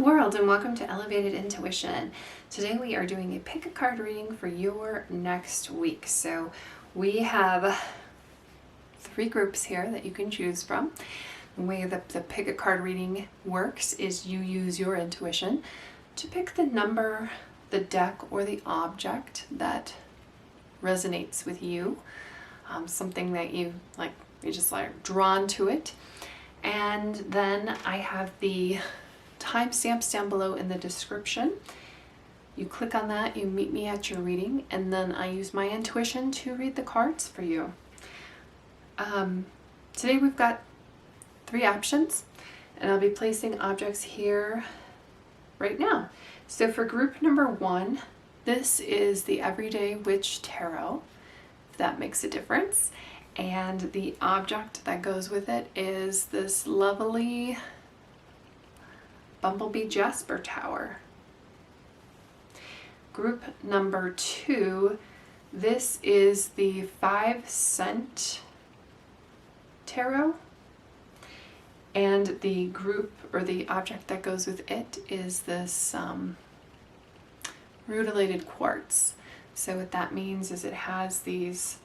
world and welcome to Elevated Intuition. Today we are doing a pick a card reading for your next week. So we have 3 groups here that you can choose from. The way that the pick a card reading works is you use your intuition to pick the number, the deck, or the object that resonates with you. Something that you just drawn to it. And then I have the timestamps down below in the description. You click on that, you meet me at your reading, and then I use my intuition to read the cards for you. Today we've got 3 options, and I'll be placing objects here right now. So for group number 1, this is the Everyday Witch Tarot, if that makes a difference. And the object that goes with it is this lovely Bumblebee Jasper tower. Group number 2, this is the 5 cent tarot. And the group or the object that goes with it is this Rutilated Quartz. So what that means is it has these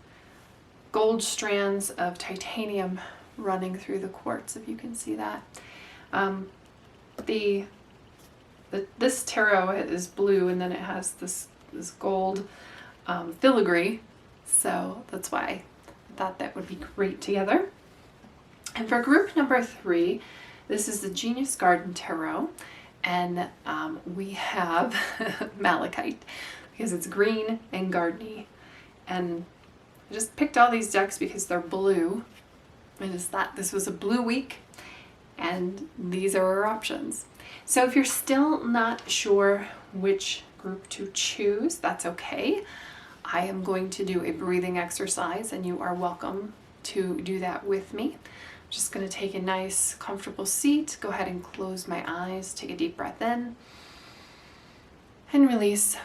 gold strands of titanium running through the quartz, if you can see that. This tarot is blue, and then it has this gold filigree, so that's why I thought that would be great together. And for group number 3, this is the Genius Garden Tarot, and we have Malachite because it's green and gardeny. And I just picked all these decks because they're blue. I just thought this was a blue week, and these are our options. So if you're still not sure which group to choose, that's okay. I am going to do a breathing exercise, and you are welcome to do that with me. I'm just going to take a nice, comfortable seat. Go ahead and close my eyes. Take a deep breath in, and release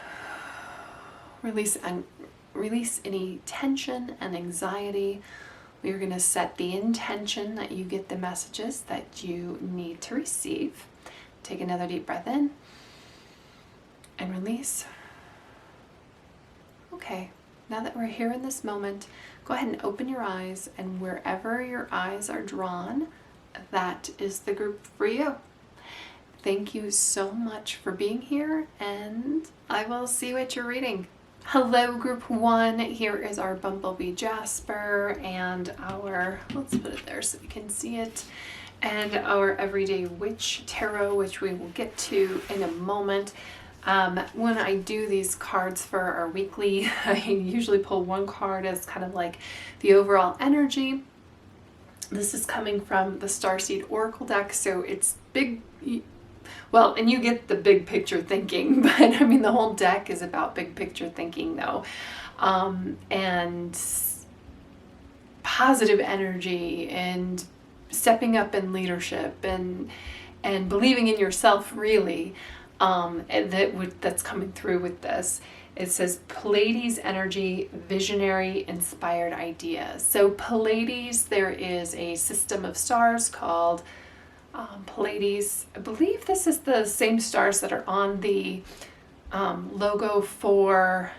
any tension and anxiety. We're going to set the intention that you get the messages that you need to receive. Take another deep breath in and release. Okay, now that we're here in this moment, go ahead and open your eyes, and wherever your eyes are drawn, that is the group for you. Thank you so much for being here, and I will see you at your reading. Hello group 1, here is our Bumblebee Jasper and our, let's put it there so we can see it, and our Everyday Witch Tarot, which we will get to in a moment. When I do these cards for our weekly, I usually pull one card as kind of like the overall energy. This is coming from the Starseed Oracle deck, so it's big. Well, and you get the big picture thinking, but I mean, the whole deck is about big picture thinking though. And positive energy and stepping up in leadership and believing in yourself, really. That's coming through with this. It says Pleiades energy, visionary, inspired ideas. So Pleiades, there is a system of stars called Pleiades. I believe this is the same stars that are on the logo for,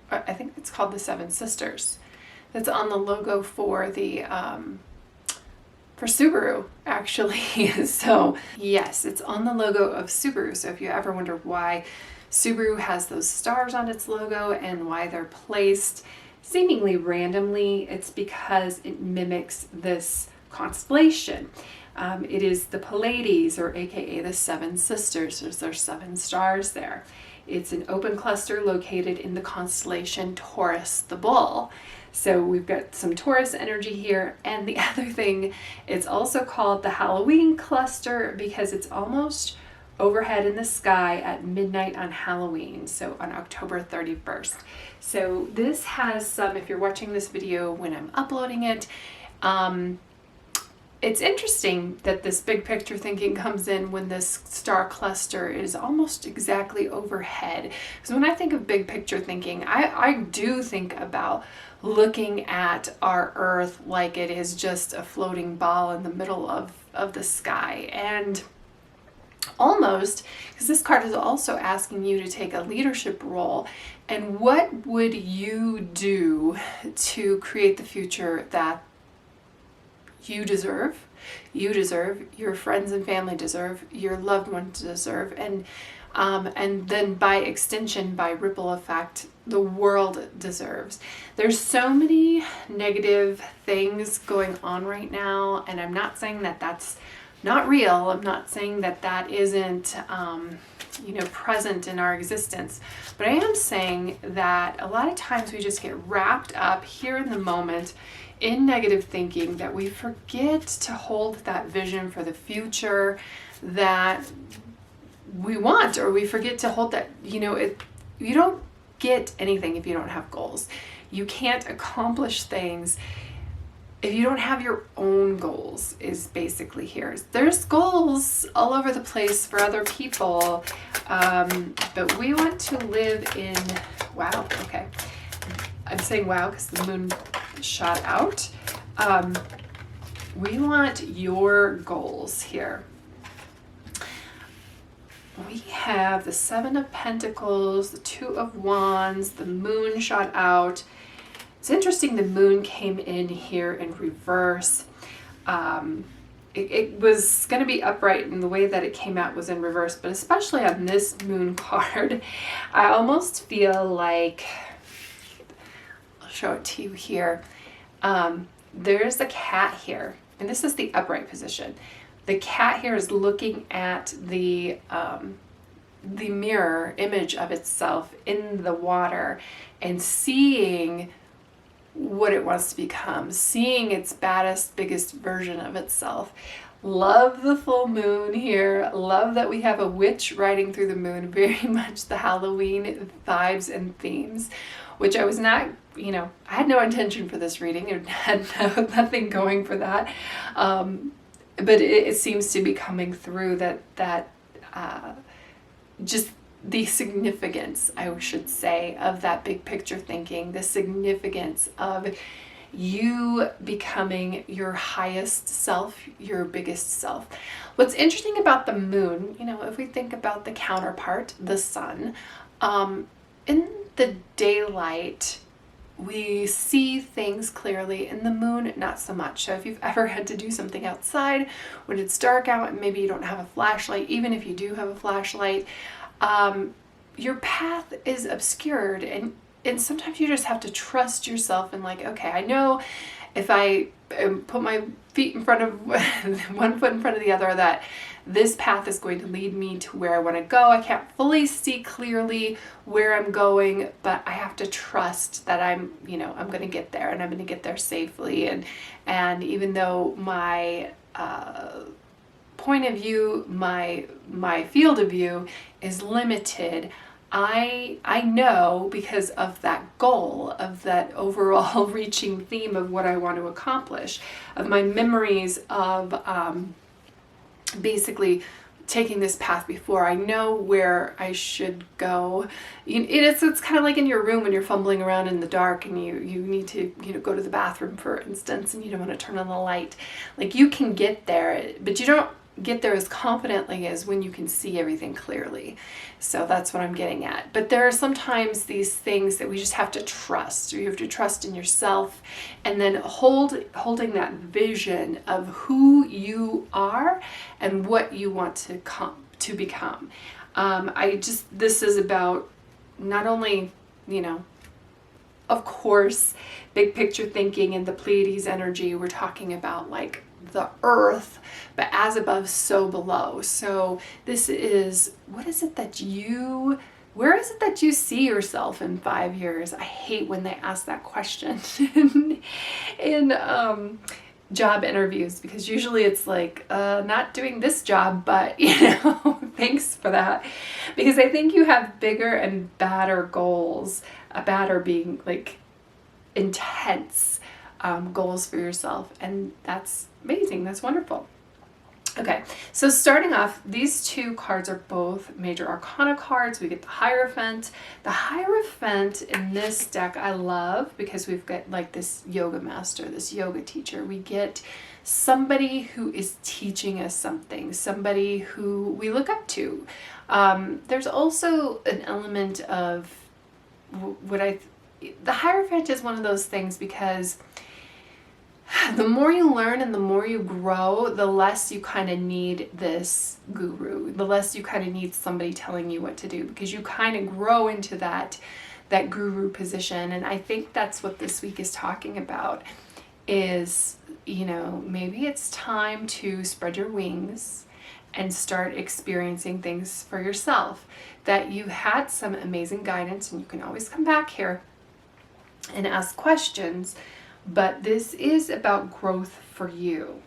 I think it's called the 7 Sisters. That's on the logo for the for Subaru, actually. So yes, it's on the logo of Subaru. So if you ever wonder why Subaru has those stars on its logo and why they're placed seemingly randomly, it's because it mimics this constellation. It is the Pleiades, or aka the 7 Sisters. There's 7 stars there. It's an open cluster located in the constellation Taurus the Bull. So we've got some Taurus energy here. And the other thing, it's also called the Halloween cluster because it's almost overhead in the sky at midnight on Halloween, so on October 31st. So this has some, if you're watching this video when I'm uploading it, it's interesting that this big picture thinking comes in when this star cluster is almost exactly overhead. Because when I think of big picture thinking, I do think about looking at our Earth like it is just a floating ball in the middle of the sky. And almost, because this card is also asking you to take a leadership role. And what would you do to create the future that you deserve, your friends and family deserve, your loved ones deserve, and then by extension, by ripple effect, the world deserves. There's so many negative things going on right now, and I'm not saying that that's not real. I'm not saying that that isn't, present in our existence. But I am saying that a lot of times we just get wrapped up here in the moment in negative thinking, that we forget to hold that vision for the future that we want, or we forget to hold that, you don't get anything if you don't have goals. You can't accomplish things if you don't have your own goals, is basically here. There's goals all over the place for other people, but we want to live in, wow, okay. I'm saying wow because the moon shot out. We want your goals here. We have the Seven of Pentacles, the Two of Wands, the moon shot out. It's interesting the moon came in here in reverse. It was going to be upright, and the way that it came out was in reverse, but especially on this moon card, I almost feel like, I'll show it to you here. There's a cat here, and this is the upright position. The cat here is looking at the mirror image of itself in the water and seeing what it wants to become, seeing its baddest, biggest version of itself. Love the full moon here. Love that we have a witch riding through the moon. Very much the Halloween vibes and themes, which I was not, I had no intention for this reading. It had nothing going for that. But it seems to be coming through that just the significance, I should say, of that big picture thinking, the significance of you becoming your highest self, your biggest self. What's interesting about the moon, if we think about the counterpart, the sun, in the daylight, we see things clearly. In the moon, not so much. So if you've ever had to do something outside when it's dark out and maybe you don't have a flashlight, even if you do have a flashlight, your path is obscured, and sometimes you just have to trust yourself and okay, I know if I put my feet in front of one foot in front of the other, that this path is going to lead me to where I want to go. I can't fully see clearly where I'm going, but I have to trust that I'm going to get there, and I'm going to get there safely. And even though my point of view, my field of view is limited, I know, because of that goal, of that overall reaching theme of what I want to accomplish, of my memories of basically taking this path before. I know where I should go. It's kind of like in your room when you're fumbling around in the dark and you need to go to the bathroom, for instance, and you don't want to turn on the light. You can get there, but you don't get there as confidently as when you can see everything clearly. So that's what I'm getting at. But there are sometimes these things that we just have to trust. You have to trust in yourself, and then holding that vision of who you are and what you want to become. This is about not only, of course, big picture thinking and the Pleiades energy. We're talking about the earth, but as above, so below. So this is, where is it that you see yourself in 5 years? I hate when they ask that question in job interviews, because usually it's not doing this job, but thanks for that, because I think you have bigger and badder goals, badder being intense goals for yourself, and that's amazing. That's wonderful. Okay, so starting off, these two cards are both major arcana cards. We get the Hierophant. The Hierophant in this deck I love, because we've got this yoga master, this yoga teacher. We get somebody who is teaching us something, somebody who we look up to. There's also an element of the Hierophant is one of those things because the more you learn and the more you grow, the less you kind of need this guru, the less you kind of need somebody telling you what to do, because you kind of grow into that guru position. And I think that's what this week is talking about is, you know, maybe it's time to spread your wings and start experiencing things for yourself. That you had some amazing guidance, and you can always come back here and ask questions, but this is about growth for you.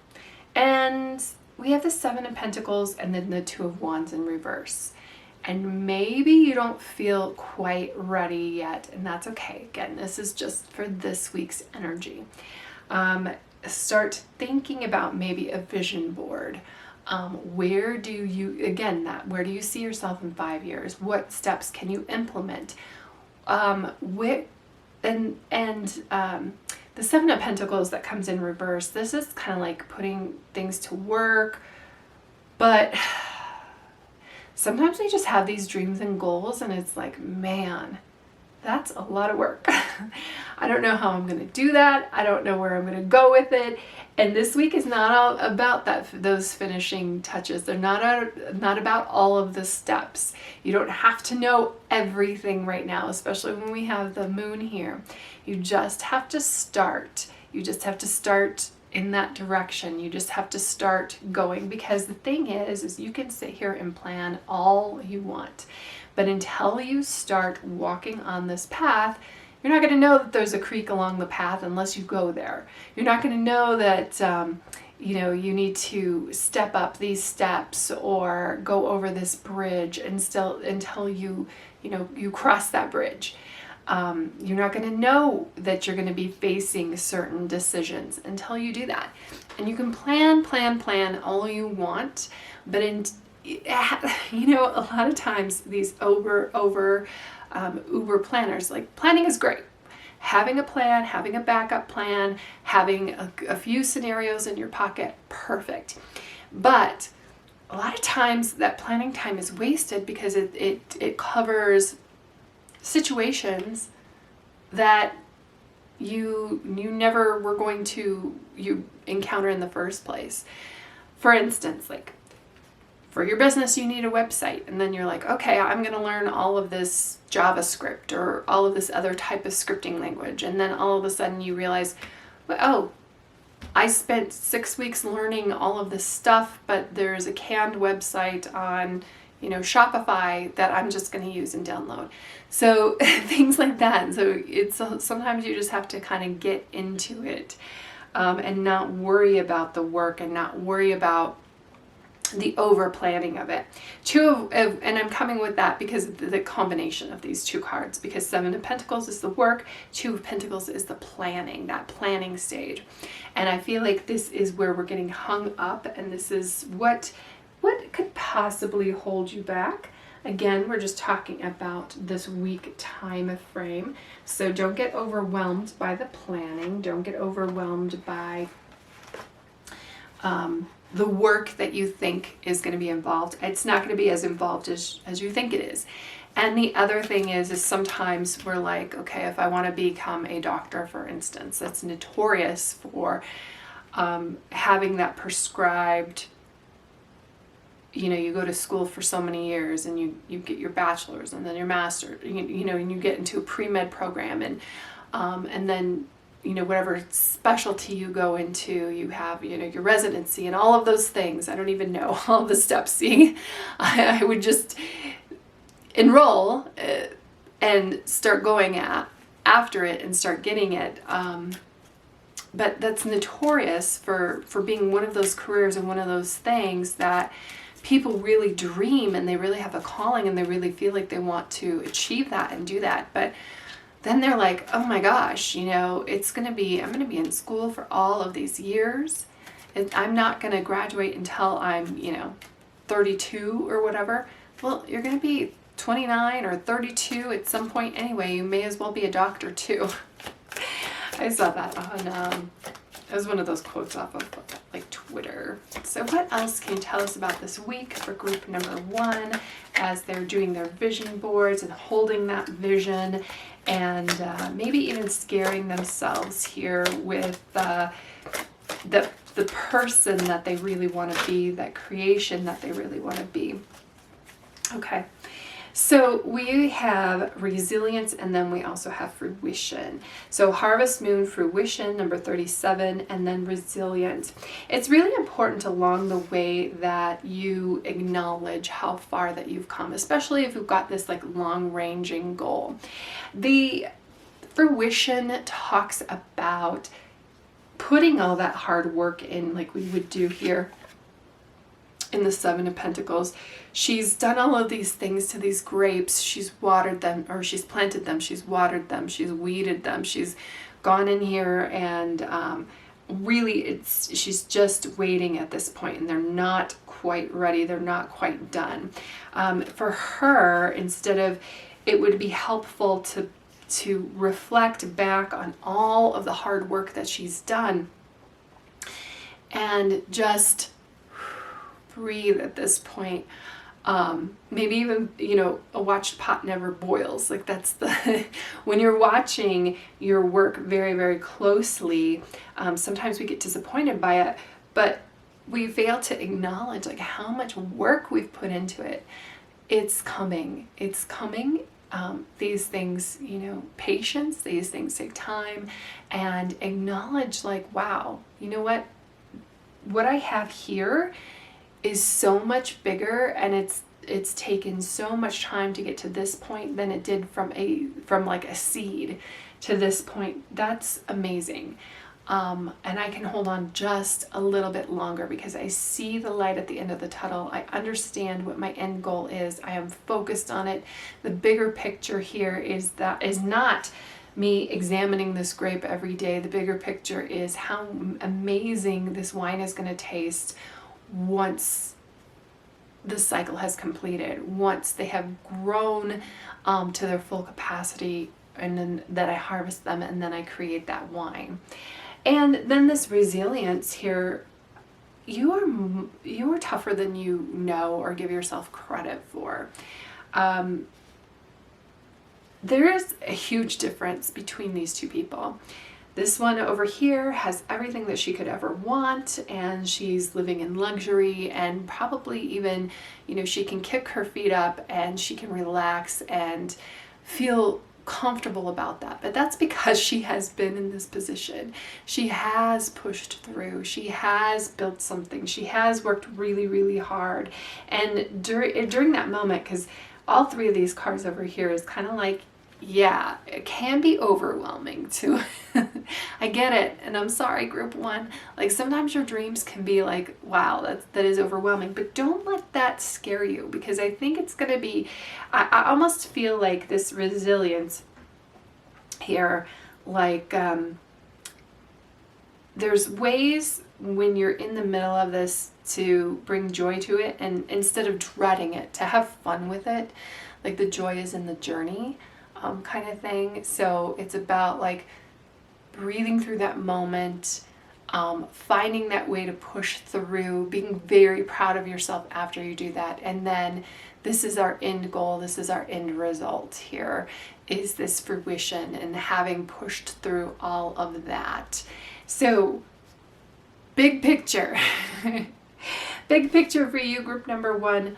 And we have the Seven of Pentacles and then the Two of Wands in reverse. And maybe you don't feel quite ready yet, and that's okay. Again, this is just for this week's energy. Start thinking about maybe a vision board. Where do you see yourself in 5 years? What steps can you implement? The Seven of Pentacles that comes in reverse, this is kind of like putting things to work, but sometimes we just have these dreams and goals and it's like, man, that's a lot of work. I don't know how I'm going to do that. I don't know where I'm going to go with it. And this week is not all about those finishing touches. They're not about all of the steps. You don't have to know everything right now, especially when we have the moon here. You just have to start. You just have to start in that direction. You just have to start going, because the thing is you can sit here and plan all you want, but until you start walking on this path, you're not going to know that there's a creek along the path unless you go there. You're not going to know that you need to step up these steps or go over this bridge until you cross that bridge. You're not going to know that you're going to be facing certain decisions until you do that. And you can plan all you want, but a lot of times these uber planners, like, planning is great. Having a plan, having a backup plan, having a few scenarios in your pocket, perfect. But a lot of times that planning time is wasted because it covers situations that you never were going to encounter in the first place. For instance, like, for your business, you need a website, and then you're like, okay, I'm going to learn all of this JavaScript or all of this other type of scripting language. And then all of a sudden you realize, oh, I spent 6 weeks learning all of this stuff, but there's a canned website on, Shopify that I'm just going to use and download. So things like that. So sometimes you just have to kind of get into it and not worry about the work and not worry about the over planning of it. And I'm coming with that because of the combination of these two cards, because Seven of Pentacles is the work, Two of Pentacles is the planning, that planning stage. And I feel like this is where we're getting hung up, and this is what could possibly hold you back. Again, we're just talking about this week time frame. So don't get overwhelmed by the planning. Don't get overwhelmed by the work that you think is going to be involved. It's not going to be as involved as you think it is. And the other thing is sometimes we're like, okay, if I want to become a doctor, for instance, that's notorious for having that prescribed, you go to school for so many years and you get your bachelor's and then your master's, and you get into a pre-med program and then whatever specialty you go into, you have, your residency and all of those things. I don't even know all the steps. See, I would just enroll and start going after it and start getting it. But that's notorious for being one of those careers and one of those things that people really dream and they really have a calling and they really feel like they want to achieve that and do that. But then they're like, oh my gosh, I'm going to be in school for all of these years. I'm not going to graduate until I'm, 32 or whatever. Well, you're going to be 29 or 32 at some point anyway. You may as well be a doctor too. I saw that on It was one of those quotes off of like Twitter. So what else can you tell us about this week for group number 1 as they're doing their vision boards and holding that vision, and maybe even scaring themselves here with the person that they really want to be, that creation that they really want to be. Okay. So we have resilience, and then we also have fruition. So harvest, moon, fruition, number 37, and then resilience. It's really important along the way that you acknowledge how far that you've come, especially if you've got this like long-ranging goal. The fruition talks about putting all that hard work in, like we would do here in the 7 of Pentacles. She's done all of these things to these grapes. She's watered them, or she's planted them, she's watered them, she's weeded them, she's gone in here and really she's just waiting at this point, and they're not quite ready, they're not quite done. For her, instead of, it would be helpful to reflect back on all of the hard work that she's done and just breathe at this point. Maybe even, a watched pot never boils. Like that's when you're watching your work very, very closely, sometimes we get disappointed by it, but we fail to acknowledge like how much work we've put into it. It's coming. These things, patience, these things take time, and acknowledge like, wow, you know what I have here is so much bigger, and it's taken so much time to get to this point than it did from like a seed to this point. That's amazing. And I can hold on just a little bit longer because I see the light at the end of the tunnel. I understand what my end goal is. I am focused on it. The bigger picture here is not me examining this grape every day. The bigger picture is how amazing this wine is going to taste once the cycle has completed, once they have grown to their full capacity, and then that I harvest them and then I create that wine. And then this resilience here, you are tougher than you know or give yourself credit for. There is a huge difference between these two people. This one over here has everything that she could ever want, and she's living in luxury, and probably even, she can kick her feet up and she can relax and feel comfortable about that. But that's because she has been in this position. She has pushed through. She has built something. She has worked really, really hard. And during that moment, because all 3 of these cards over here is kind of like, yeah, it can be overwhelming too. I get it. And I'm sorry, group 1. Like sometimes your dreams can be like, wow, that is overwhelming. But don't let that scare you, because I think it's going to be, I almost feel like this resilience here, like there's ways when you're in the middle of this to bring joy to it, and instead of dreading it, to have fun with it. Like the joy is in the journey. Kind of thing. So it's about like breathing through that moment, finding that way to push through, being very proud of yourself after you do that. And then this is our end goal. This is our end result here, is this fruition and having pushed through all of that. So big picture, big picture for you, group number 1,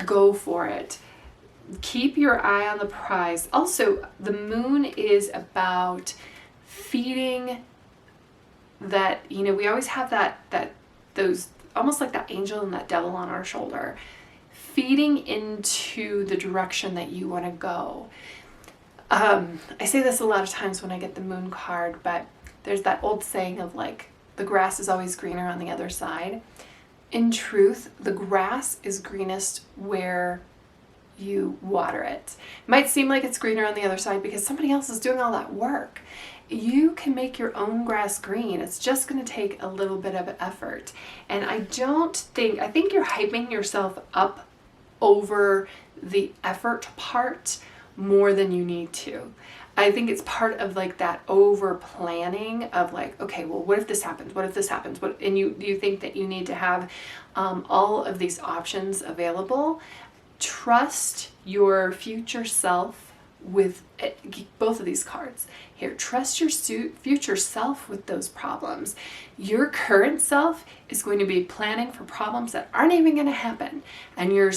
go for it. Keep your eye on the prize. Also, the moon is about feeding that, we always have those almost like that angel and that devil on our shoulder, feeding into the direction that you want to go. I say this a lot of times when I get the moon card, but there's that old saying of like, the grass is always greener on the other side. In truth, the grass is greenest where you water it. It might seem like it's greener on the other side because somebody else is doing all that work. You can make your own grass green. It's just going to take a little bit of effort. And I think you're hyping yourself up over the effort part more than you need to. I think it's part of like that over planning of like, okay, well, what if this happens? What if this happens? What, and you think that you need to have all of these options available. Trust your future self with both of these cards here. Trust your future self with those problems. Your current self is going to be planning for problems that aren't even going to happen, and you're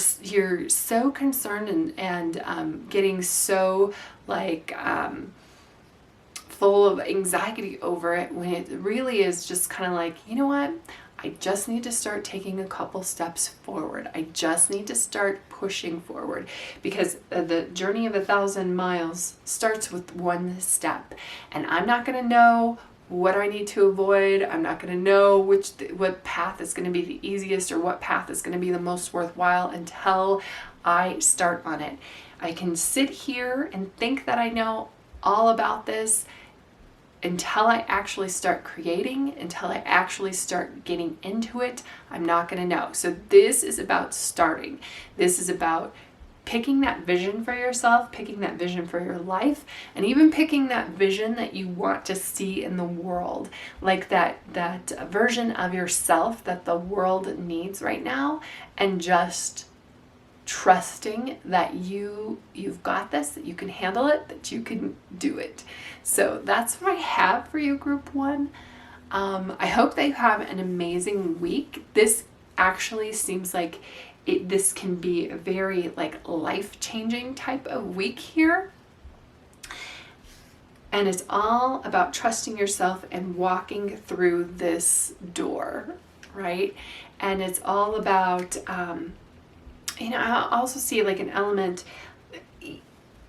so concerned and getting so like full of anxiety over it, when it really is just kind of like, you know what, I just need to start taking a couple steps forward. I just need to start pushing forward, because the journey of 1,000 miles starts with one step. And I'm not going to know what I need to avoid. I'm not going to know what path is going to be the easiest or what path is going to be the most worthwhile until I start on it. I can sit here and think that I know all about this until I actually start creating, until I actually start getting into it. I'm not going to know. So this is about starting. This is about picking that vision for yourself, picking that vision for your life, and even picking that vision that you want to see in the world, like that version of yourself that the world needs right now, and just trusting that you've got this, that you can handle it, that you can do it. So that's what I have for you, group 1. I hope that you have an amazing week. This actually seems like this can be a very like life-changing type of week here. And it's all about trusting yourself and walking through this door, right? And it's all about I also see like an element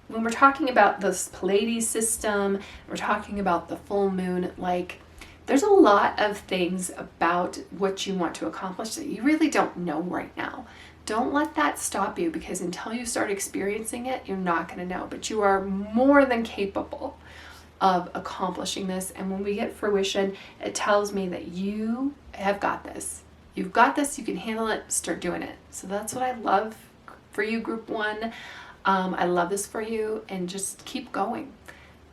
when we're talking about this Pleiades system, we're talking about the full moon, like there's a lot of things about what you want to accomplish that you really don't know right now. Don't let that stop you, because until you start experiencing it, you're not going to know. But you are more than capable of accomplishing this. And when we get fruition, it tells me that you have got this. You've got this, you can handle it, start doing it. So that's what I love for you, group 1. I love this for you, and just keep going.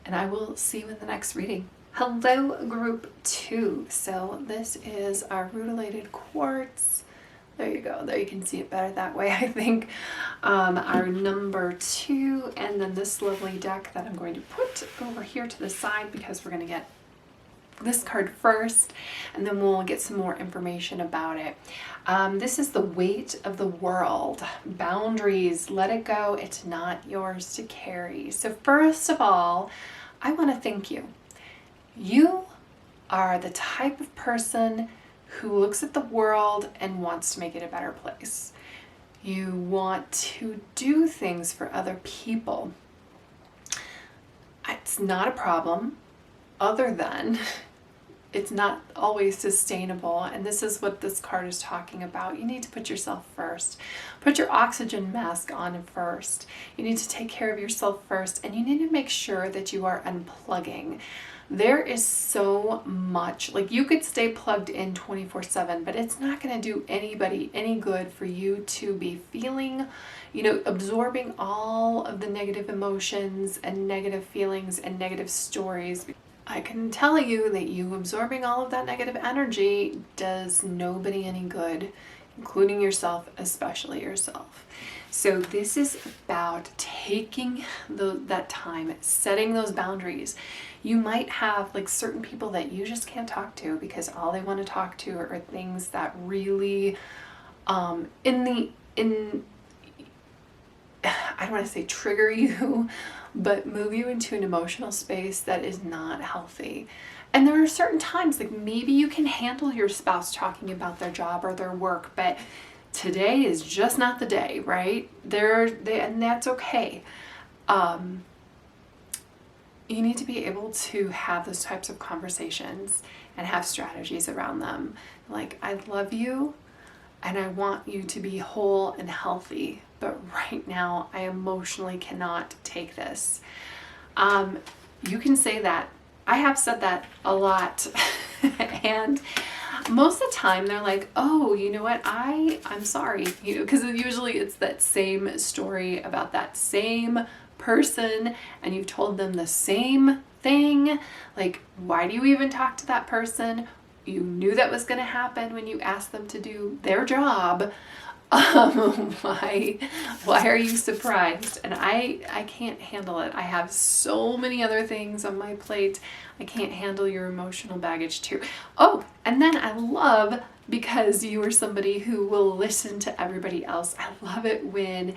And I will see you in the next reading. Hello, group 2. So this is our Rutilated Quartz. There you go. There, you can see it better that way, I think. Our number 2, and then this lovely deck that I'm going to put over here to the side, because we're going to get this card first, and then we'll get some more information about it. This is the weight of the world. Boundaries, let it go. It's not yours to carry. So first of all, I want to thank you. You are the type of person who looks at the world and wants to make it a better place. You want to do things for other people. It's not a problem, other than it's not always sustainable. And this is what this card is talking about. You need to put yourself first. Put your oxygen mask on first. You need to take care of yourself first, and you need to make sure that you are unplugging. There is so much, like you could stay plugged in 24/7, but it's not going to do anybody any good for you to be feeling, absorbing all of the negative emotions and negative feelings and negative stories. I can tell you that you absorbing all of that negative energy does nobody any good, including yourself, especially yourself. So this is about taking that time, setting those boundaries. You might have like certain people that you just can't talk to, because all they want to talk to are things that really, I don't want to say trigger you, but move you into an emotional space that is not healthy. And there are certain times, like maybe you can handle your spouse talking about their job or their work, but today is just not the day, right? And that's okay. You need to be able to have those types of conversations and have strategies around them. Like, I love you and I want you to be whole and healthy, but right now I emotionally cannot take this. You can say that. I have said that a lot. And most of the time they're like, oh, you know what, I'm sorry, because usually it's that same story about that same person and you've told them the same thing. Like, why do you even talk to that person? You knew that was going to happen when you asked them to do their job. Why are you surprised? And I can't handle it. I have so many other things on my plate. I can't handle your emotional baggage too. Oh, and then I love, because you are somebody who will listen to everybody else, I love it when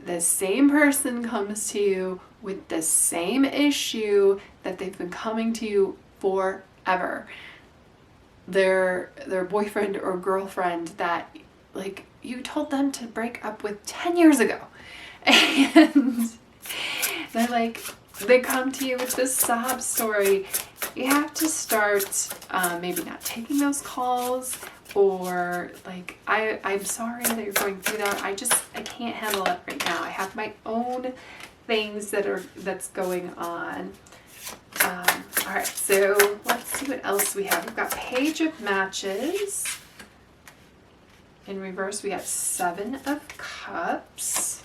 the same person comes to you with the same issue that they've been coming to you forever. Their boyfriend or girlfriend that, like, you told them to break up with 10 years ago. And they're like, they come to you with this sob story. You have to start maybe not taking those calls, or like, I'm sorry that you're going through that. I can't handle it right now. I have my own things that's going on. All right, so let's see what else we have. We've got Page of Matches. In reverse, we have 7 of Cups.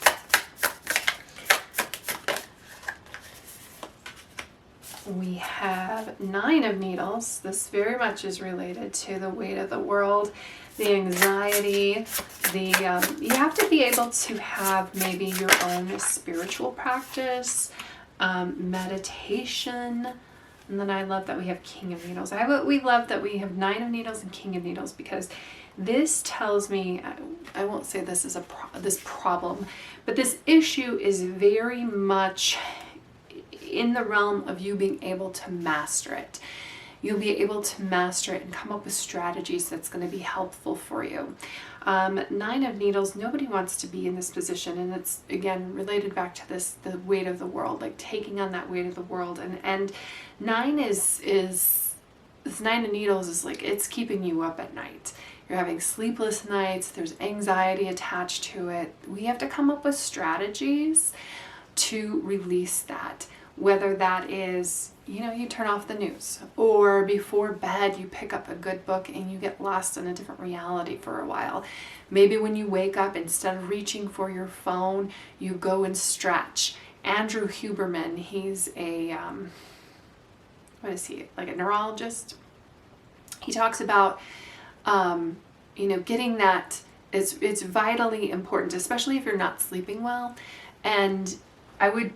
We have 9 of Needles. This very much is related to the weight of the world, the anxiety, you have to be able to have maybe your own spiritual practice, meditation. And then I love that we have King of Needles. We love that we have 9 of Needles and King of Needles, because this tells me, I won't say this is this problem, but this issue is very much in the realm of you being able to master it. You'll be able to master it and come up with strategies that's going to be helpful for you. 9 of Needles, nobody wants to be in this position, and it's again related back to this, the weight of the world, like taking on that weight of the world. And 9 is this 9 of Needles is like, it's keeping you up at night. You're having sleepless nights, there's anxiety attached to it. We have to come up with strategies to release that. Whether that is, you turn off the news, or before bed you pick up a good book and you get lost in a different reality for a while. Maybe when you wake up, instead of reaching for your phone, you go and stretch. Andrew Huberman, he's a, what is he, like a neurologist? He talks about, getting that, it's vitally important, especially if you're not sleeping well. And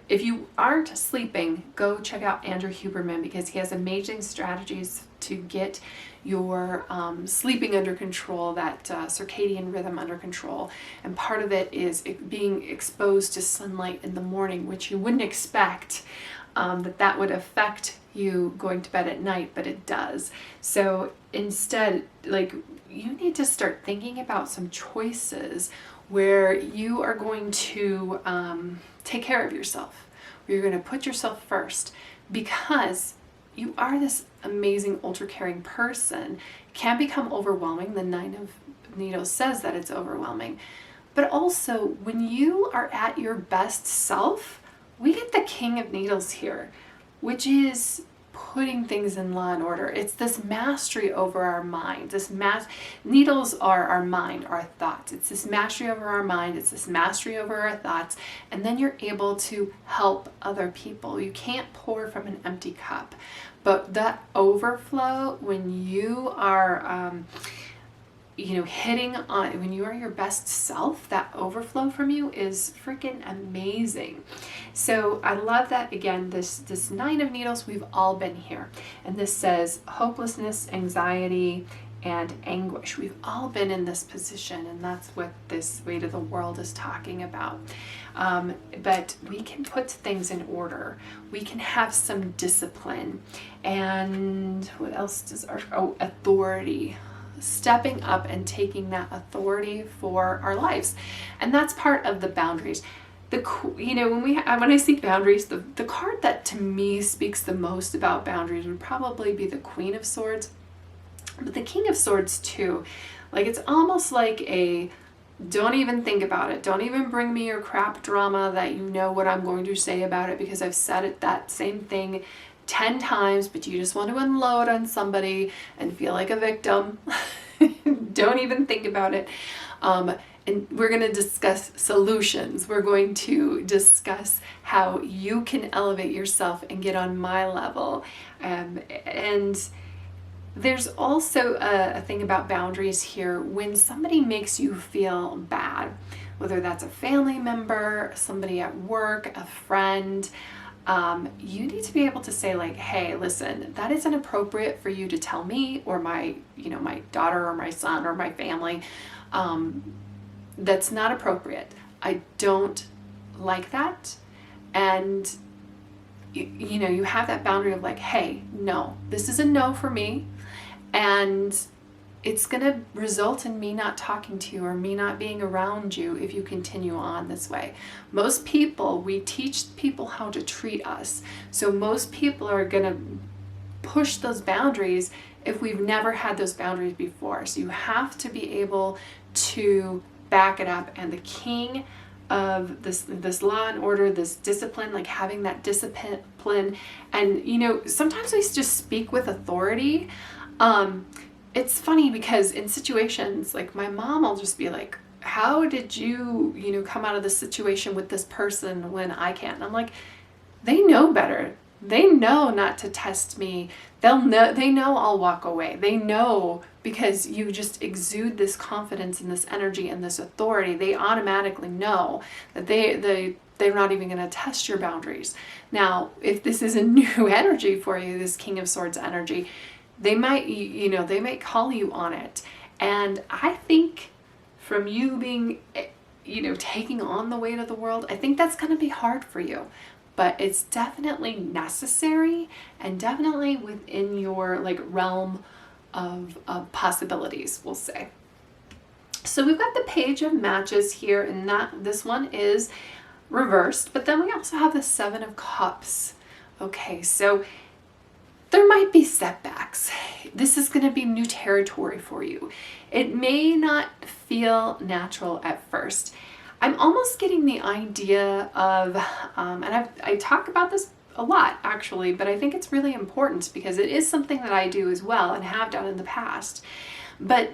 if you aren't sleeping, go check out Andrew Huberman, because he has amazing strategies to get your sleeping under control, that circadian rhythm under control. And part of it is being exposed to sunlight in the morning, which you wouldn't expect that would affect you going to bed at night, but it does. So instead, like, you need to start thinking about some choices where you are going to take care of yourself, where you're going to put yourself first, because you are this amazing, ultra-caring person. It can become overwhelming. The 9 of Needles says that it's overwhelming. But also, when you are at your best self, we get the King of Needles here, which is putting things in law and order. It's this mastery over our mind. Needles are our mind, our thoughts. It's this mastery over our mind. It's this mastery over our thoughts. And then you're able to help other people. You can't pour from an empty cup. But that overflow, when you are, hitting on, when you are your best self, that overflow from you is freaking amazing. So I love that, again, this 9 of Needles, we've all been here. And this says hopelessness, anxiety, and anguish. We've all been in this position, and that's what this weight of the world is talking about. But we can put things in order. We can have some discipline. And what else authority. Stepping up and taking that authority for our lives. And that's part of the boundaries. When I see boundaries, the card that to me speaks the most about boundaries would probably be the Queen of Swords, but the King of Swords too. Like, it's almost like don't even think about it. Don't even bring me your crap drama that you know what I'm going to say about it, because I've said it, that same thing 10 times, but you just want to unload on somebody and feel like a victim. Don't even think about it. and we're going to discuss solutions. We're going to discuss how you can elevate yourself and get on my level. And there's also a thing about boundaries here. When somebody makes you feel bad, whether that's a family member, somebody at work, a friend, you need to be able to say like, hey, listen, that isn't appropriate for you to tell me or my daughter or my son or my family. That's not appropriate. I don't like that. And you have that boundary of like, hey, no, this is a no for me. And it's going to result in me not talking to you or me not being around you if you continue on this way. Most people, we teach people how to treat us. So most people are going to push those boundaries if we've never had those boundaries before. So you have to be able to back it up. And the king of this law and order, this discipline, like having that discipline, and sometimes we just speak with authority. It's funny because in situations like my mom will just be like, how did you come out of this situation with this person when I can't? And I'm like, they know better. They know not to test me. They know I'll walk away. They know, because you just exude this confidence and this energy and this authority. They automatically know that they're not even going to test your boundaries. Now, if this is a new energy for you, this King of Swords energy, they might call you on it. And I think from you being, taking on the weight of the world, I think that's going to be hard for you. But it's definitely necessary and definitely within your realm of possibilities, we'll say. So we've got the Page of Matches here, and this one is reversed, but then we also have the Seven of Cups. Okay, so there might be setbacks. This is going to be new territory for you. It may not feel natural at first. I'm almost getting the idea of, and I talk about this a lot actually, but I think it's really important because it is something that I do as well and have done in the past. But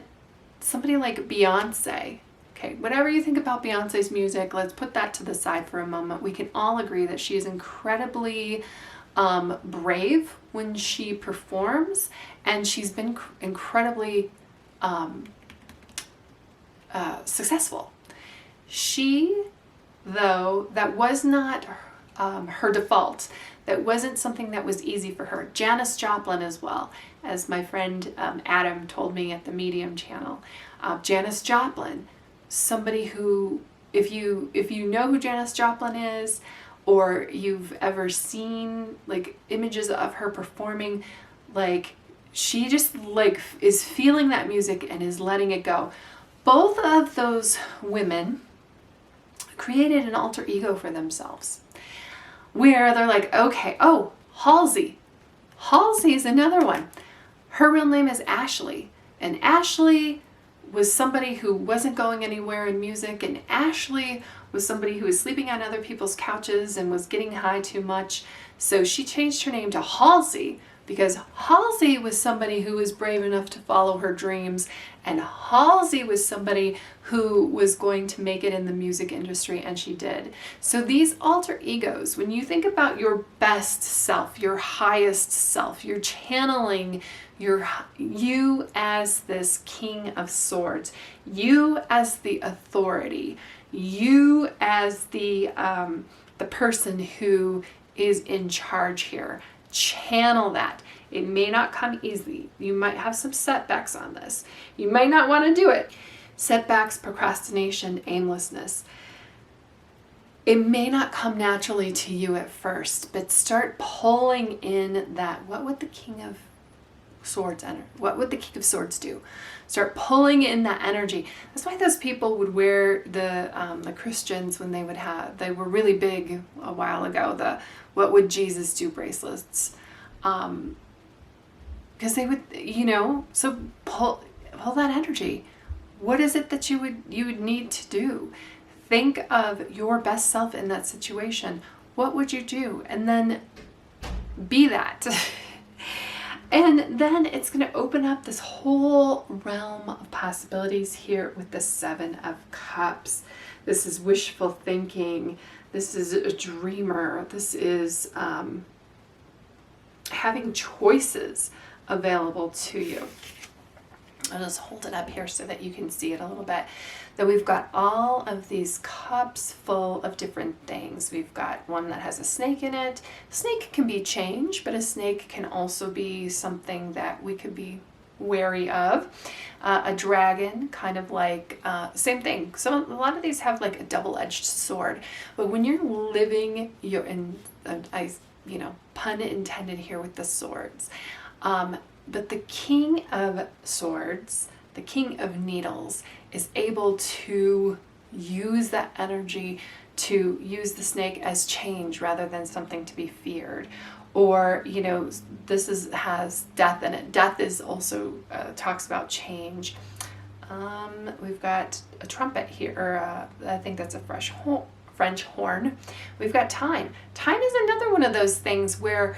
somebody like Beyonce, okay, whatever you think about Beyonce's music, let's put that to the side for a moment. We can all agree that she is incredibly brave when she performs, and she's been incredibly successful. She, though, that was not her default. That wasn't something that was easy for her. Janis Joplin as well, as my friend Adam told me at the Medium channel. Janis Joplin, somebody who, if you know who Janis Joplin is, or you've ever seen images of her performing, she just is feeling that music and is letting it go. Both of those women created an alter ego for themselves, where they're like, okay, oh, Halsey. Halsey's another one. Her real name is Ashley, and Ashley was somebody who wasn't going anywhere in music, and Ashley was somebody who was sleeping on other people's couches and was getting high too much. So she changed her name to Halsey, because Halsey was somebody who was brave enough to follow her dreams, and Halsey was somebody who was going to make it in the music industry, and she did. So these alter egos, when you think about your best self, your highest self, you're channeling you as this King of Swords, you as the authority, you as the person who is in charge here. Channel that. It may not come easily. You might have some setbacks on this. You might not want to do it. Setbacks, procrastination, aimlessness. It may not come naturally to you at first, but start pulling in that. What would the King of Swords enter? What would the King of Swords do? Start pulling in that energy. That's why those people would wear the Christians when they were really big a while ago, the what would Jesus do bracelets. Because they would, so pull that energy. What is it that you would need to do? Think of your best self in that situation. What would you do? And then be that. And then it's going to open up this whole realm of possibilities here with the Seven of Cups. This is wishful thinking. This is a dreamer. This is having choices available to you. I'll just hold it up here so that you can see it a little bit. That we've got all of these cups full of different things. We've got one that has a snake in it. Snake can be change, but a snake can also be something that we could be wary of. A dragon, kind of like, same thing. So a lot of these have like a double-edged sword. But when you're living, you're in, you know, pun intended here with the swords. But the King of Swords, the King of Needles, is able to use that energy to use the snake as change rather than something to be feared. Or, you know, this has death in it. Death is also talks about change. We've got a trumpet here, or I think that's a French horn. We've got time. Time is another one of those things where,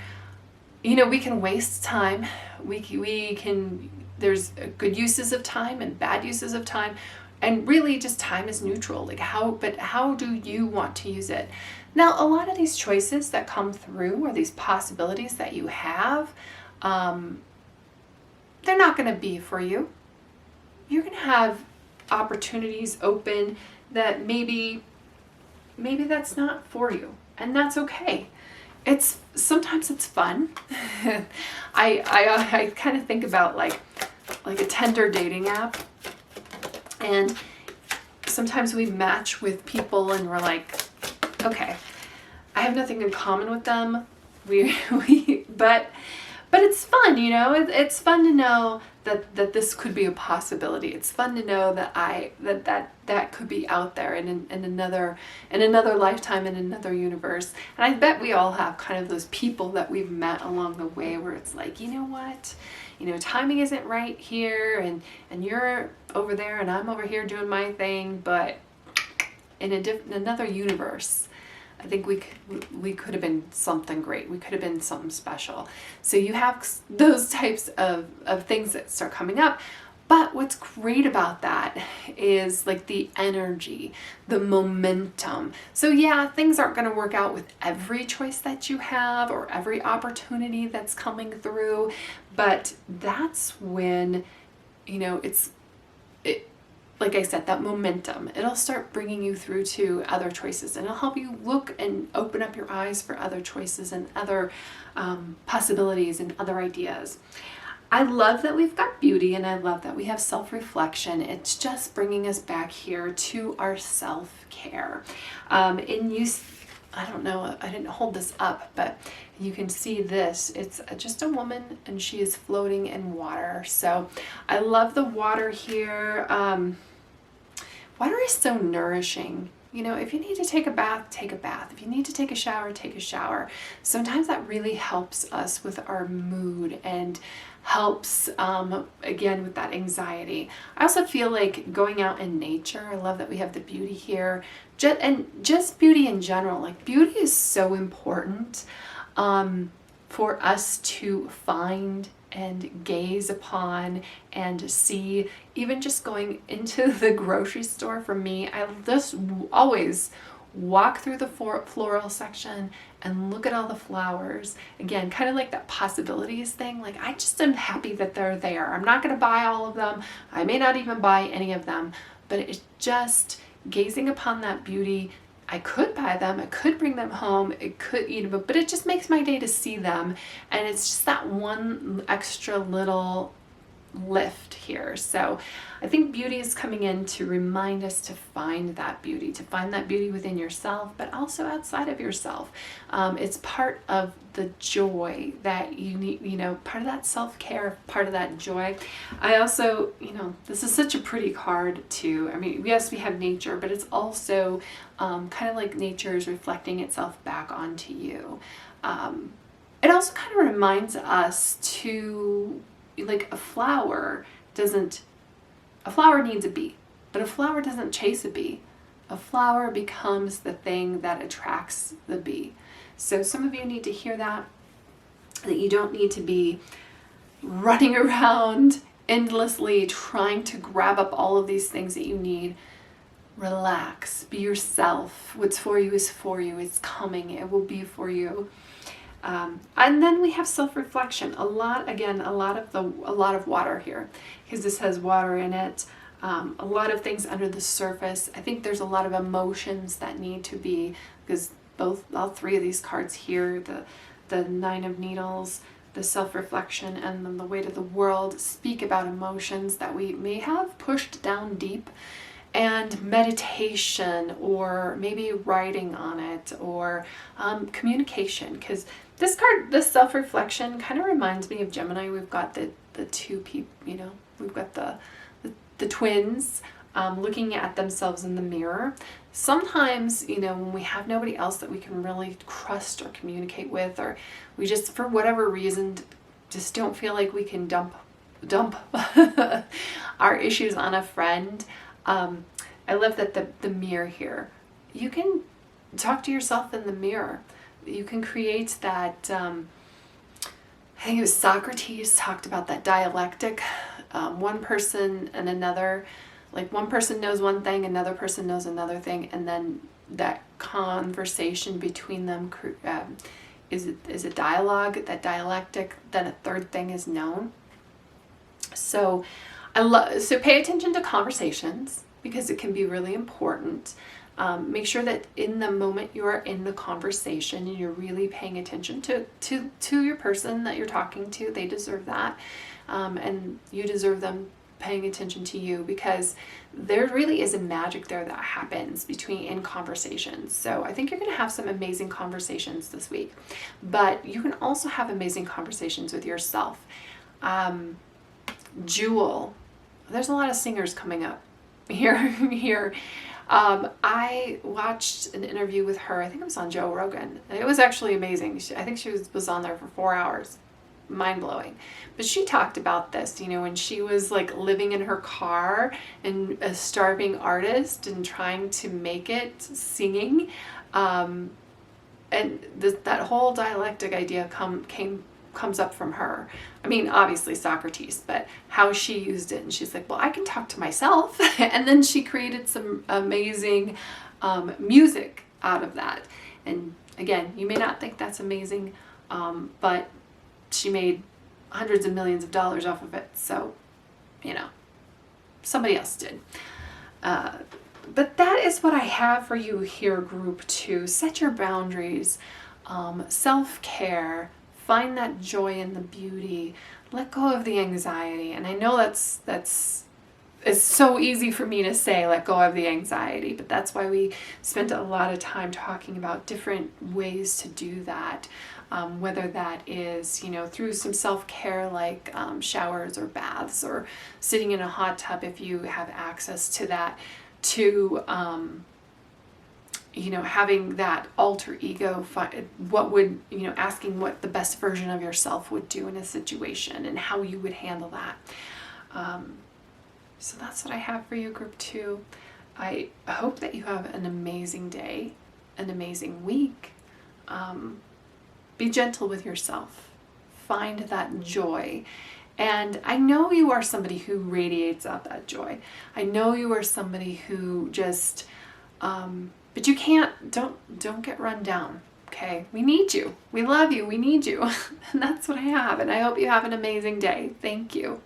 you know, we can waste time. We can, there's good uses of time and bad uses of time. And really just time is neutral. Like how do you want to use it? Now, a lot of these choices that come through or these possibilities that you have, they're not going to be for you. You're going to have opportunities open that maybe that's not for you. And that's okay. Sometimes it's fun. I kind of think about like a Tinder dating app, and sometimes we match with people and we're like, okay, I have nothing in common with them. But it's fun, you know. It's fun to know that this could be a possibility. It's fun to know that could be out there in another lifetime, in another universe. And I bet we all have kind of those people that we've met along the way where it's like, you know what, you know, timing isn't right here, and you're over there and I'm over here doing my thing, but in another universe, I think we could have been something great. We could have been something special. So you have those types of things that start coming up. But what's great about that is like the energy, the momentum. So yeah, things aren't going to work out with every choice that you have or every opportunity that's coming through. But that's when, you know, like I said, that momentum, it'll start bringing you through to other choices, and it'll help you look and open up your eyes for other choices and other possibilities and other ideas. I love that we've got beauty, and I love that we have self-reflection. It's just bringing us back here to our self-care. I don't know, I didn't hold this up, but you can see this. It's just a woman, and she is floating in water. So I love the water here. Water is so nourishing. You know, if you need to take a bath, take a bath. If you need to take a shower, take a shower. Sometimes that really helps us with our mood and helps, again, with that anxiety. I also feel like going out in nature, I love that we have the beauty here. Just beauty in general. Like, beauty is so important for us to find and gaze upon and see. Even just going into the grocery store, for me, I just always walk through the floral section and look at all the flowers. Again, kind of like that possibilities thing. Like, I just am happy that they're there. I'm not going to buy all of them. I may not even buy any of them, but it's just gazing upon that beauty. I could buy them, I could bring them home, it could, you know, but it just makes my day to see them. And it's just that one extra little lift here. So I think beauty is coming in to remind us to find that beauty within yourself, but also outside of yourself. It's part of the joy that you need, you know, part of that self-care, part of that joy. I also, you know, this is such a pretty card too. I mean, yes, we have nature, but it's also kind of like nature is reflecting itself back onto you. It also kind of reminds us to, like, a flower needs a bee, but a flower doesn't chase a bee. A flower becomes the thing that attracts the bee. So some of you need to hear that you don't need to be running around endlessly trying to grab up all of these things that you need. Relax, be yourself. What's for you is for you. It's coming. It will be for you. And then we have self-reflection. A lot of water here, because this has water in it. A lot of things under the surface. I think there's a lot of emotions that need to be, because all three of these cards here, the Nine of Needles, the self-reflection, and then the weight of the world, speak about emotions that we may have pushed down deep, and meditation, or maybe writing on it, or communication. Because this card, this self-reflection, kind of reminds me of Gemini. We've got the two people, we've got the twins looking at themselves in the mirror. Sometimes, when we have nobody else that we can really trust or communicate with, or we just, for whatever reason, just don't feel like we can dump our issues on a friend. I love that the mirror here. You can talk to yourself in the mirror. You can create that, I think it was Socrates talked about that dialectic. One person and another, like one person knows one thing, another person knows another thing, and then that conversation between them is a dialogue, that dialectic, then a third thing is known. So so pay attention to conversations, because it can be really important. Make sure that in the moment you are in the conversation and you're really paying attention to your person that you're talking to. They deserve that. And you deserve them paying attention to you, because there really is a magic there that happens in conversations. So I think you're going to have some amazing conversations this week, but you can also have amazing conversations with yourself. Jewel, there's a lot of singers coming up here. I watched an interview with her. I think it was on Joe Rogan, and it was actually amazing. I think she was on there for 4 hours. Mind-blowing. But she talked about this, when she was like living in her car and a starving artist and trying to make it singing, and that whole dialectic idea comes up from her. I mean, obviously Socrates, but how she used it. And she's like, well, I can talk to myself. And then she created some amazing music out of that. And again, you may not think that's amazing, but she made hundreds of millions of dollars off of it. So, somebody else did. But that is what I have for you here, group 2. Set your boundaries, self-care, find that joy in the beauty, let go of the anxiety. And I know it's so easy for me to say, let go of the anxiety, but that's why we spent a lot of time talking about different ways to do that. Whether that is, through some self-care, like showers or baths, or sitting in a hot tub if you have access to that, to having that alter ego, asking what the best version of yourself would do in a situation and how you would handle that. So that's what I have for you, group 2. I hope that you have an amazing day, an amazing week. Be gentle with yourself. Find that joy. And I know you are somebody who radiates out that joy. I know you are somebody who just, but you don't get run down. Okay. We need you. We love you. We need you. And that's what I have. And I hope you have an amazing day. Thank you.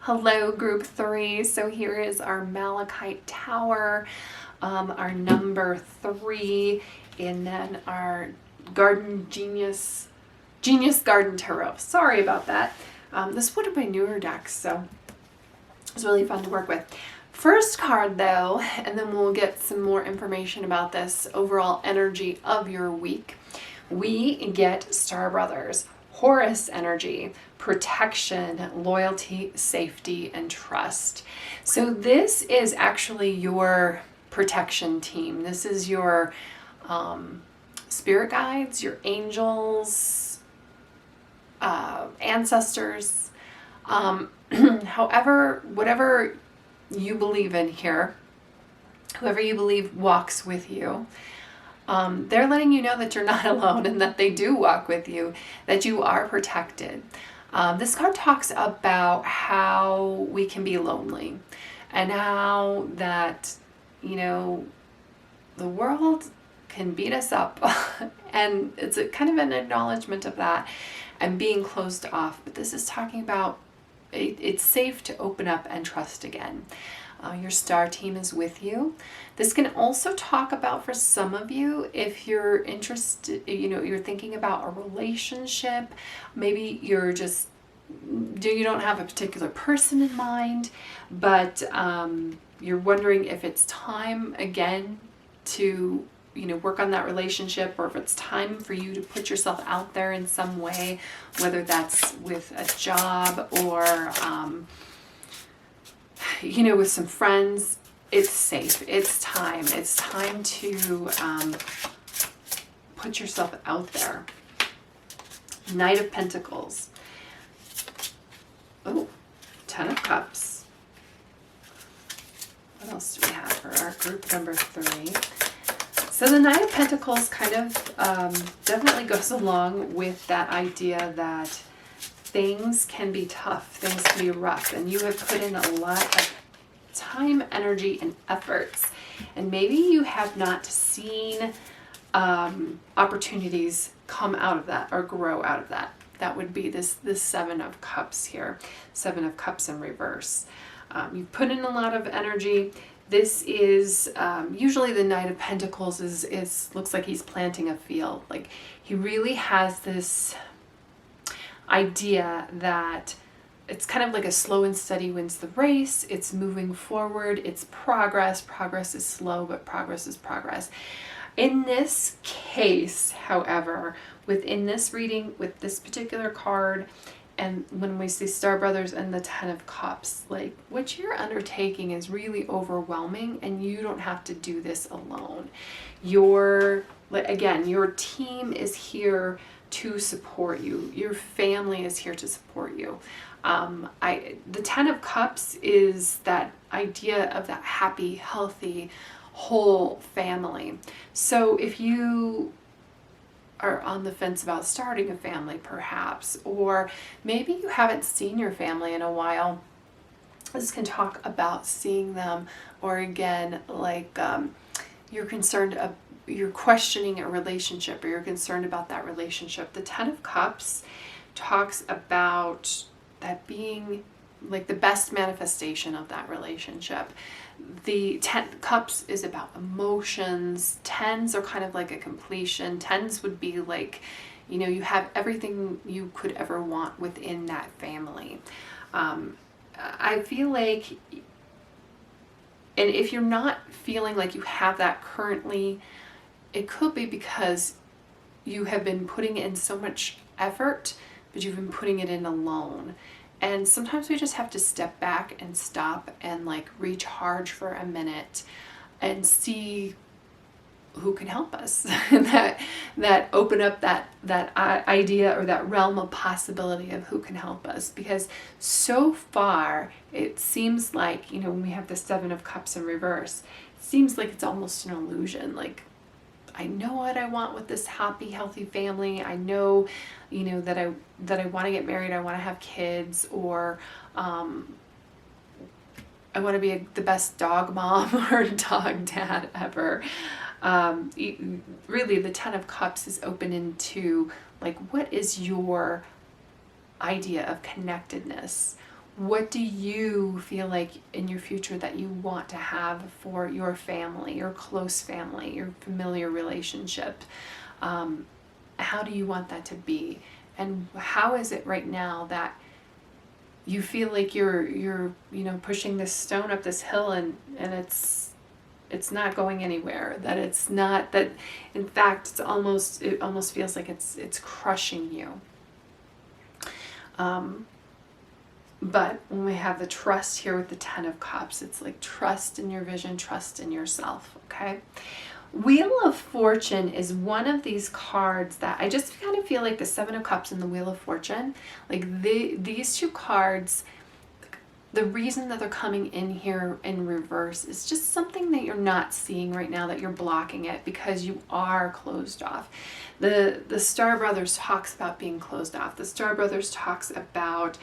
Hello, group 3. So here is our Malachite Tower, our number 3, and then our Garden Genius Garden Tarot. Sorry about that. This would have been newer decks, so it was really fun to work with. First card though, and then we'll get some more information about this overall energy of your week. We get Star Brothers, Horus energy, protection, loyalty, safety, and trust. So this is actually your protection team. This is your spirit guides, your angels, ancestors, however, whatever you believe in here, whoever you believe walks with you, they're letting you know that you're not alone and that they do walk with you, that you are protected. This card talks about how we can be lonely and how that, you know, the world can beat us up and it's a kind of an acknowledgement of that and being closed off. But this is talking about it's safe to open up and trust again. Your star team is with you. This can also talk about, for some of you, if you're interested, you know, you're thinking about a relationship, maybe you're just, you don't have a particular person in mind, but you're wondering if it's time again to, you know, work on that relationship, or if it's time for you to put yourself out there in some way, whether that's with a job or, you know, with some friends. It's safe. It's time. It's time to put yourself out there. Knight of Pentacles. Oh, 10 of Cups. What else do we have for our group number 3? So the Knight of Pentacles kind of definitely goes along with that idea that things can be tough, things can be rough, and you have put in a lot of time, energy, and efforts. And maybe you have not seen opportunities come out of that or grow out of that. That would be this 7 of Cups here, 7 of Cups in reverse. You've put in a lot of energy. This is usually the Knight of Pentacles is looks like he's planting a field. Like he really has this idea that it's kind of like a slow and steady wins the race. It's moving forward. It's progress. Progress is slow, but progress is progress. In this case, however, within this reading, with this particular card, and when we see Star Brothers and the 10 of Cups, like what you're undertaking is really overwhelming, and you don't have to do this alone. Your team is here to support you. Your family is here to support you. The 10 of Cups is that idea of that happy, healthy, whole family. So if you are on the fence about starting a family perhaps, or maybe you haven't seen your family in a while, this can talk about seeing them, or again, like you're questioning a relationship, or you're concerned about that relationship. The 10 of Cups talks about that being like the best manifestation of that relationship. The 10 Cups is about emotions. 10s are kind of like a completion. 10s would be like, you know, you have everything you could ever want within that family. I feel like, and if you're not feeling like you have that currently, it could be because you have been putting in so much effort, but you've been putting it in alone. And sometimes we just have to step back and stop and like recharge for a minute and see who can help us. that open up that idea or that realm of possibility of who can help us. Because so far it seems like, you know, when we have the 7 of Cups in reverse, it seems like it's almost an illusion. Like, I know what I want with this happy, healthy family. I know, you know, that I want to get married. I want to have kids, or I want to be the best dog mom or dog dad ever. Really, the 10 of Cups is open into like, what is your idea of connectedness? What do you feel like in your future that you want to have for your family, your close family, your familiar relationship? How do you want that to be? And how is it right now that you feel like you're you know, pushing this stone up this hill and it's not going anywhere, that it's not, that in fact it almost feels like it's crushing you. But when we have the trust here with the 10 of Cups, it's like trust in your vision, trust in yourself, okay? Wheel of Fortune is one of these cards that I just kind of feel like the 7 of Cups and the Wheel of Fortune, like these two cards the reason that they're coming in here in reverse is just something that you're not seeing right now, that you're blocking it because you are closed off. The Star Brothers talks about being closed off. The Star Brothers talks about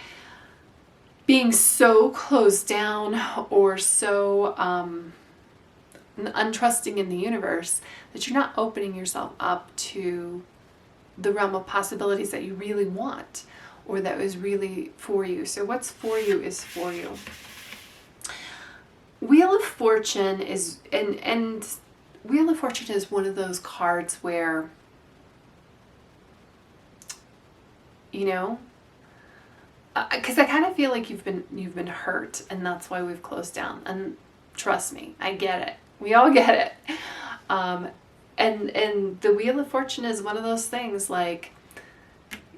being so closed down or so untrusting in the universe that you're not opening yourself up to the realm of possibilities that you really want, or that was really for you. So what's for you is for you. Wheel of Fortune is, and Wheel of Fortune is one of those cards where, you know, because I kind of feel like you've been hurt, and that's why we've closed down. And trust me, I get it. We all get it. And the Wheel of Fortune is one of those things, like,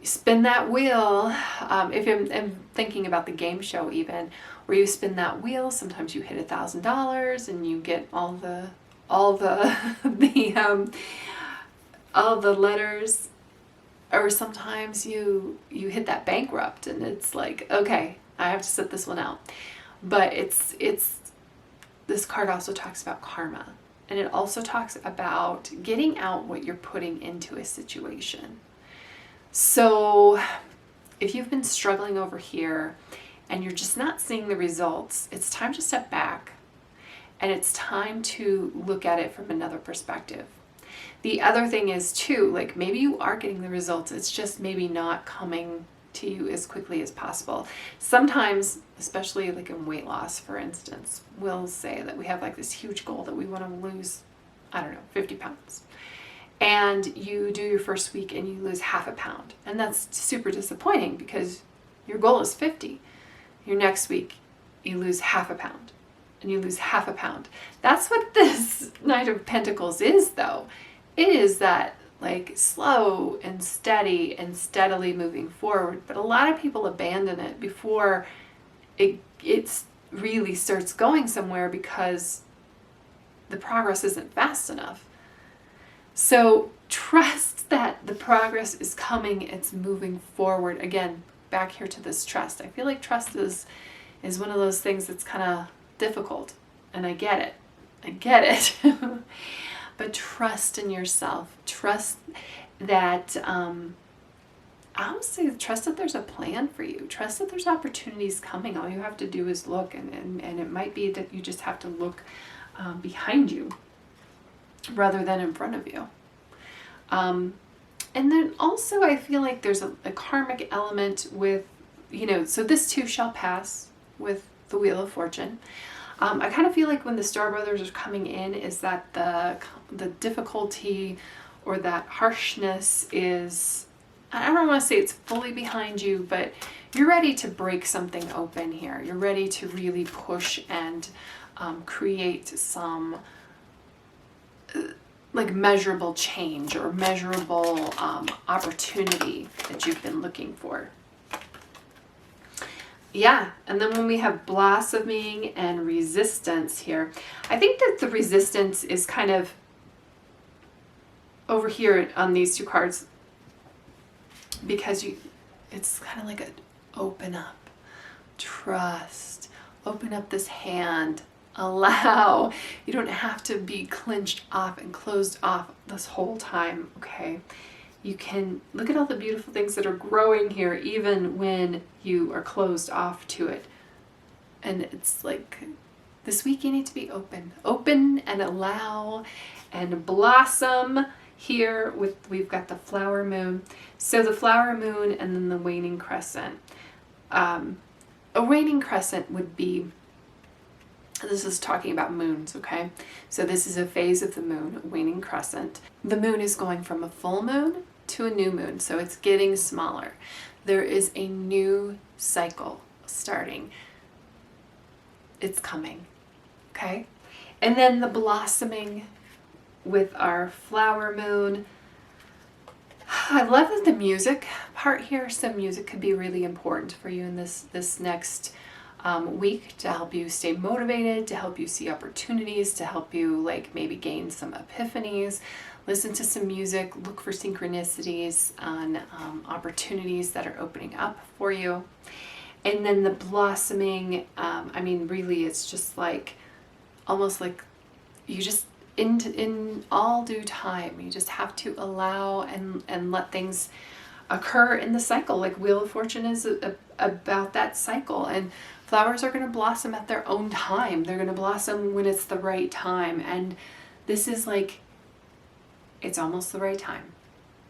spin that wheel. If I'm thinking about the game show, even where you spin that wheel, sometimes you hit $1,000 and you get all the letters, or sometimes you hit that bankrupt and it's like, okay, I have to sit this one out. But it's this card also talks about karma, and it also talks about getting out what you're putting into a situation. So if you've been struggling over here and you're just not seeing the results, it's time to step back, and it's time to look at it from another perspective. The other thing is too, like, maybe you are getting the results, it's just maybe not coming to you as quickly as possible. Sometimes, especially like in weight loss, for instance, we'll say that we have like this huge goal that we want to lose, I don't know, 50 pounds. And you do your first week and you lose half a pound. And that's super disappointing because your goal is 50. Your next week, you lose half a pound. And you lose half a pound. That's what this Knight of Pentacles is, though. It is that, like, slow and steady and steadily moving forward. But a lot of people abandon it before it really starts going somewhere because the progress isn't fast enough. So trust that the progress is coming, it's moving forward. Again, back here to this trust. I feel like trust is one of those things that's kind of difficult, and I get it. But trust in yourself. Trust that, I would say trust that there's a plan for you. Trust that there's opportunities coming. All you have to do is look, and it might be that you just have to look behind you rather than in front of you. And then also I feel like there's a karmic element with, you know, so this too shall pass with the Wheel of Fortune. I kind of feel like when the Star Brothers are coming in is that the difficulty or that harshness is, I don't want to say it's fully behind you, but you're ready to break something open here. You're ready to really push and create some like measurable change or measurable opportunity that you've been looking for. Yeah, and then when we have blossoming and resistance here, I think that the resistance is kind of over here on these two cards, because it's kind of like a open up, trust, open up this hand, allow. You don't have to be clenched off and closed off this whole time, okay? You can look at all the beautiful things that are growing here even when you are closed off to it. And it's like, this week you need to be open and allow and blossom. Here we've got the flower moon. So the flower moon and then the waning crescent. A waning crescent would be, this is talking about moons, okay? So this is a phase of the moon, waning crescent. The moon is going from a full moon to a new moon, so it's getting smaller. There is a new cycle starting. It's coming, okay? And then the blossoming with our flower moon. I love that the music part here, so music could be really important for you in this next week to help you stay motivated, to help you see opportunities, to help you like maybe gain some epiphanies. Listen to some music, look for synchronicities on opportunities that are opening up for you. And then the blossoming, I mean, really, it's just like, almost like you just, in all due time, you just have to allow and let things occur in the cycle. Like Wheel of Fortune is about that cycle, and flowers are going to blossom at their own time. They're going to blossom when it's the right time, and this is like, it's almost the right time.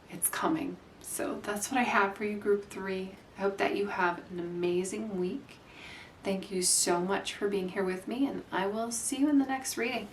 It's coming. So that's what I have for you, Group 3. I hope that you have an amazing week. Thank you so much for being here with me, and I will see you in the next reading.